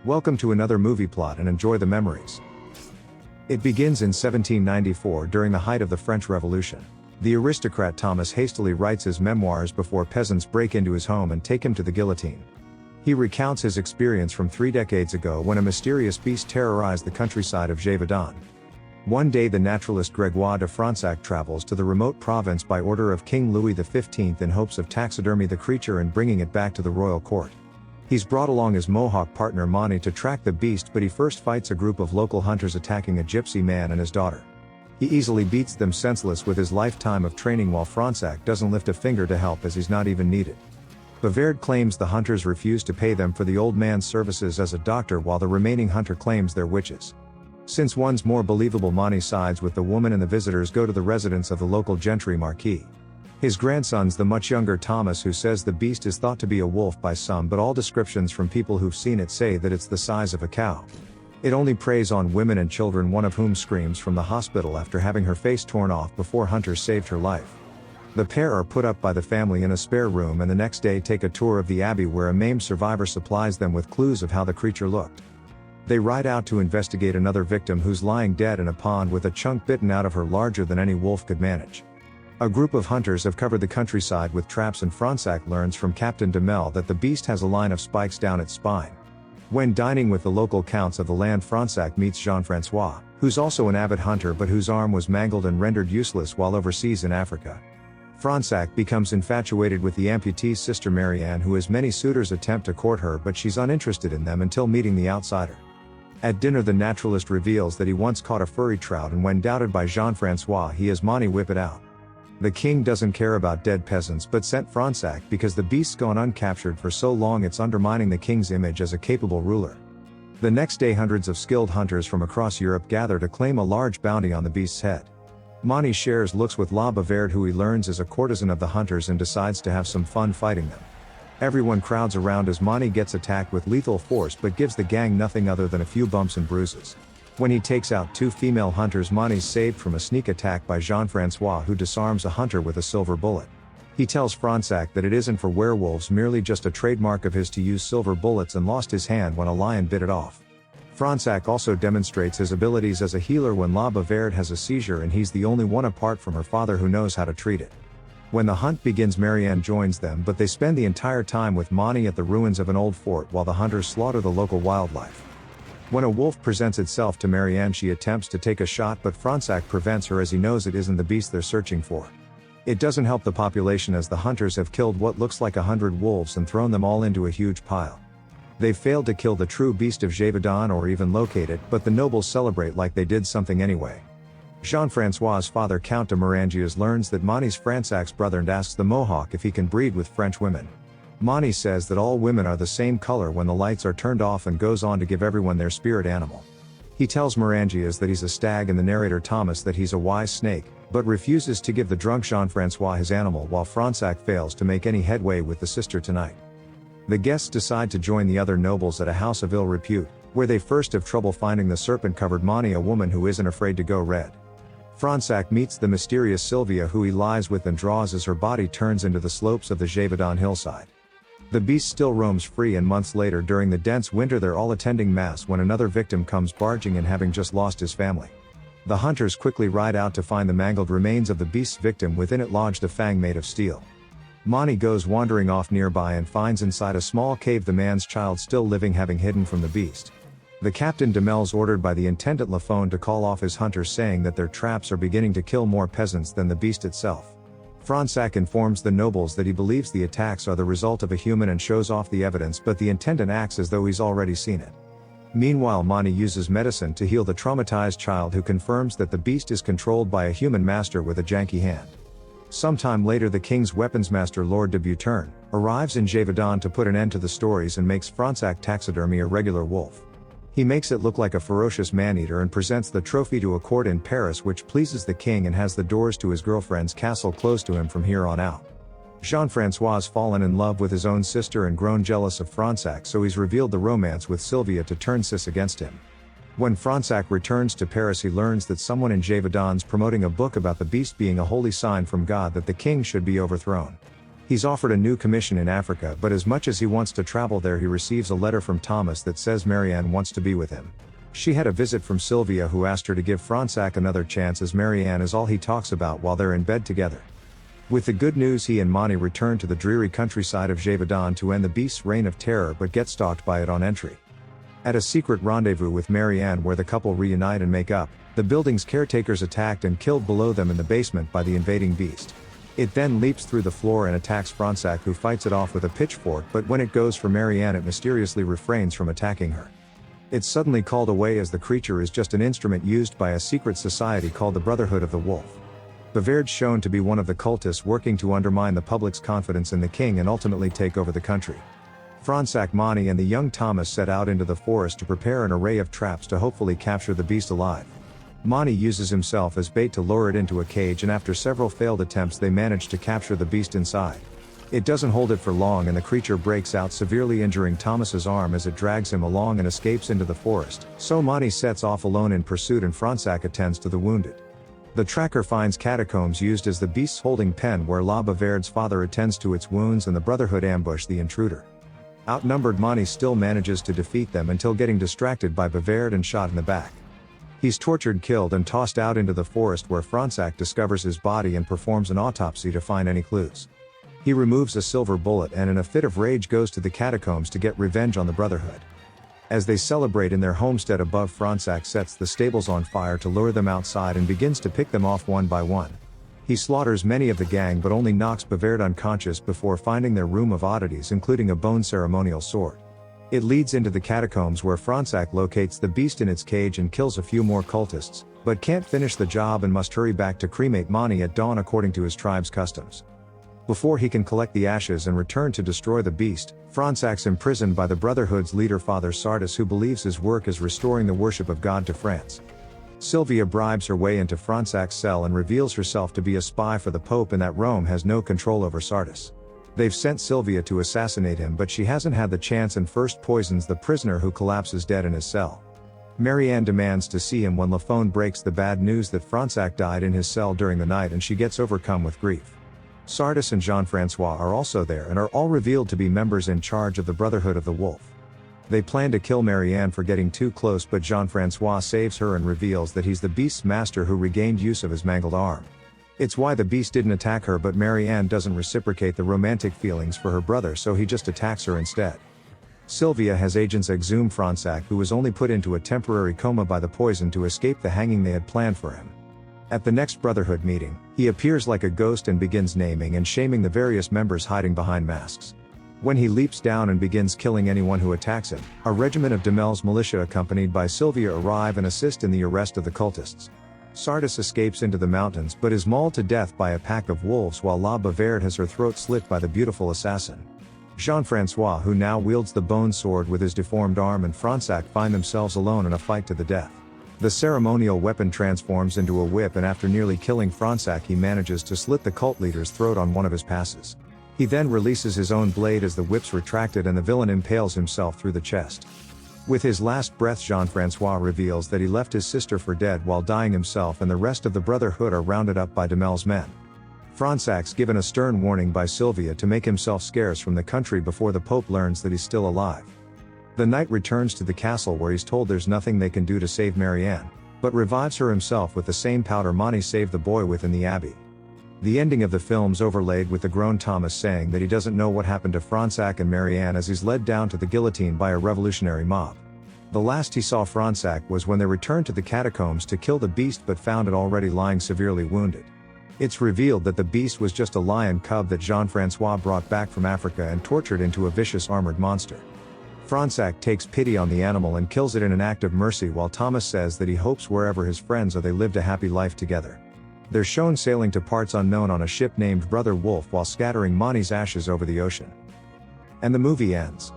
Welcome to another movie plot and enjoy the memories. It begins in 1794 during the height of the French Revolution. The aristocrat Thomas hastily writes his memoirs before peasants break into his home and take him to the guillotine. He recounts his experience from 3 decades ago when a mysterious beast terrorized the countryside of Gévaudan. One day the naturalist Grégoire de Fronsac travels to the remote province by order of King Louis XV in hopes of taxidermy the creature and bringing it back to the royal court. He's brought along his Mohawk partner Monty to track the beast, but he first fights a group of local hunters attacking a gypsy man and his daughter. He easily beats them senseless with his lifetime of training, while Fronsac doesn't lift a finger to help as he's not even needed. Bavard claims the hunters refuse to pay them for the old man's services as a doctor, while the remaining hunter claims they're witches. Since one's more believable, Monty sides with the woman and the visitors go to the residence of the local gentry Marquis. His grandson's the much younger Thomas, who says the beast is thought to be a wolf by some, but all descriptions from people who've seen it say that it's the size of a cow. It only preys on women and children, one of whom screams from the hospital after having her face torn off before hunters saved her life. The pair are put up by the family in a spare room, and the next day take a tour of the abbey where a maimed survivor supplies them with clues of how the creature looked. They ride out to investigate another victim who's lying dead in a pond with a chunk bitten out of her larger than any wolf could manage. A group of hunters have covered the countryside with traps, and Fronsac learns from Captain Demel that the beast has a line of spikes down its spine. When dining with the local counts of the land, Fronsac meets Jean-François, who's also an avid hunter but whose arm was mangled and rendered useless while overseas in Africa. Fronsac becomes infatuated with the amputee's sister Marianne, who has many suitors attempt to court her, but she's uninterested in them until meeting the outsider. At dinner, the naturalist reveals that he once caught a furry trout, and when doubted by Jean-François, he has Monty whip it out. The king doesn't care about dead peasants but sent Fronsac because the beast's gone uncaptured for so long it's undermining the king's image as a capable ruler. The next day hundreds of skilled hunters from across Europe gather to claim a large bounty on the beast's head. Monty shares looks with La Bavard, who he learns is a courtesan of the hunters, and decides to have some fun fighting them. Everyone crowds around as Monty gets attacked with lethal force but gives the gang nothing other than a few bumps and bruises. When he takes out 2 female hunters, Monty's saved from a sneak attack by Jean-François, who disarms a hunter with a silver bullet. He tells Fronsac that it isn't for werewolves, merely just a trademark of his to use silver bullets, and lost his hand when a lion bit it off. Fronsac also demonstrates his abilities as a healer when La Bavard has a seizure, and he's the only one apart from her father who knows how to treat it. When the hunt begins, Marianne joins them, but they spend the entire time with Monty at the ruins of an old fort while the hunters slaughter the local wildlife. When a wolf presents itself to Marianne, she attempts to take a shot, but Fronsac prevents her as he knows it isn't the beast they're searching for. It doesn't help the population as the hunters have killed what looks like 100 wolves and thrown them all into a huge pile. They've failed to kill the true beast of Gévaudan or even locate it, but the nobles celebrate like they did something anyway. Jean-François' father, Count de Morangias, learns that Monty's Fronsac's brother and asks the Mohawk if he can breed with French women. Monty says that all women are the same color when the lights are turned off, and goes on to give everyone their spirit animal. He tells Morangias that he's a stag and the narrator Thomas that he's a wise snake, but refuses to give the drunk Jean-François his animal, while Fronsac fails to make any headway with the sister tonight. The guests decide to join the other nobles at a house of ill repute, where they first have trouble finding the serpent-covered Monty, a woman who isn't afraid to go red. Fronsac meets the mysterious Sylvia, who he lies with and draws as her body turns into the slopes of the Gévaudan hillside. The beast still roams free, and months later during the dense winter they're all attending mass when another victim comes barging in, having just lost his family. The hunters quickly ride out to find the mangled remains of the beast's victim. Within it lodged a fang made of steel. Monty goes wandering off nearby and finds inside a small cave the man's child still living, having hidden from the beast. The Captain Demel's ordered by the Intendant Lafone to call off his hunters, saying that their traps are beginning to kill more peasants than the beast itself. Fronsac informs the nobles that he believes the attacks are the result of a human and shows off the evidence, but the intendant acts as though he's already seen it. Meanwhile, Monty uses medicine to heal the traumatized child, who confirms that the beast is controlled by a human master with a janky hand. Sometime later, the king's weapons master, Lord de Buterne, arrives in Gévaudan to put an end to the stories and makes Fronsac taxidermy a regular wolf. He makes it look like a ferocious man-eater and presents the trophy to a court in Paris, which pleases the king and has the doors to his girlfriend's castle closed to him from here on out. Jean-François has fallen in love with his own sister and grown jealous of Fronsac, so he's revealed the romance with Sylvia to turn cis against him. When Fronsac returns to Paris, he learns that someone in Gévaudan's promoting a book about the beast being a holy sign from God that the king should be overthrown. He's offered a new commission in Africa, but as much as he wants to travel there, he receives a letter from Thomas that says Marianne wants to be with him. She had a visit from Sylvia, who asked her to give Fronsac another chance, as Marianne is all he talks about while they're in bed together. With the good news, he and Monty return to the dreary countryside of Gévaudan to end the beast's reign of terror, but get stalked by it on entry. At a secret rendezvous with Marianne where the couple reunite and make up, the building's caretakers attacked and killed below them in the basement by the invading beast. It then leaps through the floor and attacks Fronsac, who fights it off with a pitchfork, but when it goes for Marianne, it mysteriously refrains from attacking her. It's suddenly called away, as the creature is just an instrument used by a secret society called the Brotherhood of the Wolf. Bavaire's shown to be one of the cultists working to undermine the public's confidence in the king and ultimately take over the country. Fronsac, Monty, and the young Thomas set out into the forest to prepare an array of traps to hopefully capture the beast alive. Monty uses himself as bait to lure it into a cage, and after several failed attempts they manage to capture the beast inside. It doesn't hold it for long, and the creature breaks out, severely injuring Thomas's arm as it drags him along and escapes into the forest, so Monty sets off alone in pursuit and Fronsac attends to the wounded. The tracker finds catacombs used as the beast's holding pen, where La Bavaire's father attends to its wounds, and the Brotherhood ambush the intruder. Outnumbered, Monty still manages to defeat them until getting distracted by Bavaire and shot in the back. He's tortured, killed, and tossed out into the forest, where Fronsac discovers his body and performs an autopsy to find any clues. He removes a silver bullet and in a fit of rage goes to the catacombs to get revenge on the Brotherhood. As they celebrate in their homestead above, Fronsac sets the stables on fire to lure them outside and begins to pick them off one by one. He slaughters many of the gang but only knocks Bavaire unconscious before finding their room of oddities, including a bone ceremonial sword. It leads into the catacombs, where Fronsac locates the beast in its cage and kills a few more cultists, but can't finish the job and must hurry back to cremate Monty at dawn according to his tribe's customs. Before he can collect the ashes and return to destroy the beast, Fronsac's imprisoned by the Brotherhood's leader, Father Sardis, who believes his work is restoring the worship of God to France. Sylvia bribes her way into Fronsac's cell and reveals herself to be a spy for the Pope and that Rome has no control over Sardis. They've sent Sylvia to assassinate him, but she hasn't had the chance and first poisons the prisoner, who collapses dead in his cell. Marianne demands to see him when Lafone breaks the bad news that Fronsac died in his cell during the night, and she gets overcome with grief. Sardis and Jean-François are also there and are all revealed to be members in charge of the Brotherhood of the Wolf. They plan to kill Marianne for getting too close, but Jean-François saves her and reveals that he's the beast's master who regained use of his mangled arm. It's why the beast didn't attack her, but Marianne doesn't reciprocate the romantic feelings for her brother, so he just attacks her instead. Sylvia has agents exhume Fronsac, who was only put into a temporary coma by the poison, to escape the hanging they had planned for him. At the next Brotherhood meeting, he appears like a ghost and begins naming and shaming the various members hiding behind masks. When he leaps down and begins killing anyone who attacks him, a regiment of Demel's militia accompanied by Sylvia arrive and assist in the arrest of the cultists. Sardis escapes into the mountains but is mauled to death by a pack of wolves, while La Bavaire has her throat slit by the beautiful assassin. Jean-François, who now wields the bone sword with his deformed arm, and Fronsac find themselves alone in a fight to the death. The ceremonial weapon transforms into a whip, and after nearly killing Fronsac, he manages to slit the cult leader's throat on one of his passes. He then releases his own blade as the whip's retracted and the villain impales himself through the chest. With his last breath, Jean-François reveals that he left his sister for dead while dying himself, and the rest of the Brotherhood are rounded up by Demel's men. Fronsac's given a stern warning by Sylvia to make himself scarce from the country before the Pope learns that he's still alive. The knight returns to the castle, where he's told there's nothing they can do to save Marianne, but revives her himself with the same powder Monty saved the boy with in the abbey. The ending of the film's overlaid with the grown Thomas saying that he doesn't know what happened to Fronsac and Marianne as he's led down to the guillotine by a revolutionary mob. The last he saw Fronsac was when they returned to the catacombs to kill the beast, but found it already lying severely wounded. It's revealed that the beast was just a lion cub that Jean-François brought back from Africa and tortured into a vicious armored monster. Fronsac takes pity on the animal and kills it in an act of mercy, while Thomas says that he hopes wherever his friends are they lived a happy life together. They're shown sailing to parts unknown on a ship named Brother Wolf while scattering Monty's ashes over the ocean. And the movie ends.